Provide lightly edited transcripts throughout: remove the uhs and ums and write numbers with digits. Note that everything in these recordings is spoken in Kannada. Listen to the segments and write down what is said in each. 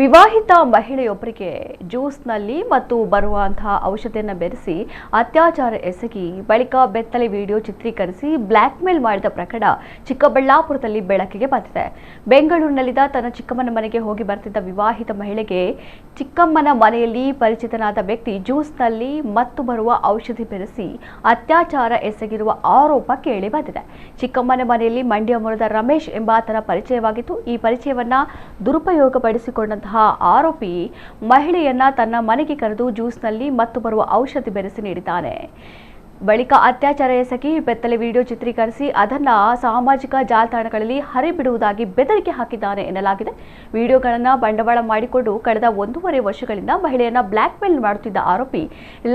ವಿವಾಹಿತ ಮಹಿಳೆಯೊಬ್ಬರಿಗೆ ಜ್ಯೂಸ್ನಲ್ಲಿ ಮತ್ತು ಬರುವಂತಹ ಔಷಧಿಯನ್ನು ಬೆರೆಸಿ ಅತ್ಯಾಚಾರ ಎಸಗಿ ಬಳಿಕ ಬೆತ್ತಲೆ ವಿಡಿಯೋ ಚಿತ್ರೀಕರಿಸಿ ಬ್ಲ್ಯಾಕ್ ಮೇಲ್ ಮಾಡಿದ ಪ್ರಕರಣ ಚಿಕ್ಕಬಳ್ಳಾಪುರದಲ್ಲಿ ಬೆಳಕಿಗೆ ಬಂದಿದೆ. ಬೆಂಗಳೂರಿನಲ್ಲಿದ್ದ ತನ್ನ ಚಿಕ್ಕಮ್ಮನ ಮನೆಗೆ ಹೋಗಿ ಬರ್ತಿದ್ದ ವಿವಾಹಿತ ಮಹಿಳೆಗೆ ಚಿಕ್ಕಮ್ಮನ ಮನೆಯಲ್ಲಿ ಪರಿಚಿತನಾದ ವ್ಯಕ್ತಿ ಜ್ಯೂಸ್ನಲ್ಲಿ ಮತ್ತು ಬರುವ ಔಷಧಿ ಬೆರೆಸಿ ಅತ್ಯಾಚಾರ ಎಸಗಿರುವ ಆರೋಪ ಕೇಳಿ ಬಂದಿದೆ. ಚಿಕ್ಕಮ್ಮನ ಮನೆಯಲ್ಲಿ ಮಂಡ್ಯ ಮೂಲದ ರಮೇಶ್ ಎಂಬಾತನ ಪರಿಚಯವಾಗಿತ್ತು. ಈ ಪರಿಚಯವನ್ನ ದುರುಪಯೋಗಪಡಿಸಿಕೊಂಡಂತಹ ಆರೋಪಿ ಮಹಿಳೆಯನ್ನ ತನ್ನ ಮನೆಗೆ ಕರೆದು ಜ್ಯೂಸ್ನಲ್ಲಿ ಮತ್ತು ಬರುವ ಔಷಧಿ ಬೆರೆಸಿ ನೀಡಿದ್ದಾನೆ. ಬಳಿಕ ಅತ್ಯಾಚಾರ ಎಸಗಿ ಬೆತ್ತಲೆ ವಿಡಿಯೋ ಚಿತ್ರೀಕರಿಸಿ ಅದನ್ನ ಸಾಮಾಜಿಕ ಜಾಲತಾಣಗಳಲ್ಲಿ ಹರಿಬಿಡುವುದಾಗಿ ಬೆದರಿಕೆ ಹಾಕಿದ್ದಾನೆ ಎನ್ನಲಾಗಿದೆ. ವಿಡಿಯೋಗಳನ್ನು ಬಂಡವಾಳ ಮಾಡಿಕೊಂಡು ಕಳೆದ 1.5 ವರ್ಷಗಳಿಂದ ಮಹಿಳೆಯನ್ನ ಬ್ಲ್ಯಾಕ್ ಮೇಲ್ ಮಾಡುತ್ತಿದ್ದ ಆರೋಪಿ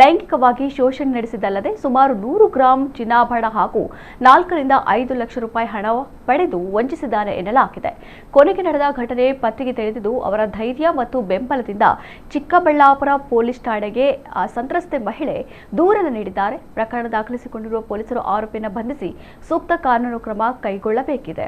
ಲೈಂಗಿಕವಾಗಿ ಶೋಷಣೆ ನಡೆಸಿದ್ದಲ್ಲದೆ ಸುಮಾರು 100 ಗ್ರಾಂ ಚಿನ್ನಾಭರಣ ಹಾಗೂ 4 ರಿಂದ 5 ಲಕ್ಷ ರೂಪಾಯಿ ಹಣ ಪಡೆದು ವಂಚಿಸಿದ್ದಾನೆ ಎನ್ನಲಾಗಿದೆ. ಕೊನೆಗೆ ನಡೆದ ಘಟನೆ ಪತ್ರಿಕೆ ತಿಳಿದಿದ್ದು ಅವರ ಧೈರ್ಯ ಮತ್ತು ಬೆಂಬಲದಿಂದ ಚಿಕ್ಕಬಳ್ಳಾಪುರ ಪೊಲೀಸ್ ಠಾಣೆಗೆ ಸಂತ್ರಸ್ತೆ ಮಹಿಳೆ ದೂರನ್ನು ನೀಡಿದ್ದಾರೆ. ಪ್ರಕರಣ ದಾಖಲಿಸಿಕೊಂಡಿರುವ ಪೊಲೀಸರು ಆರೋಪಿಯನ್ನು ಬಂಧಿಸಿ ಸೂಕ್ತ ಕಾನೂನು ಕ್ರಮ ಕೈಗೊಳ್ಳಬೇಕಿದೆ.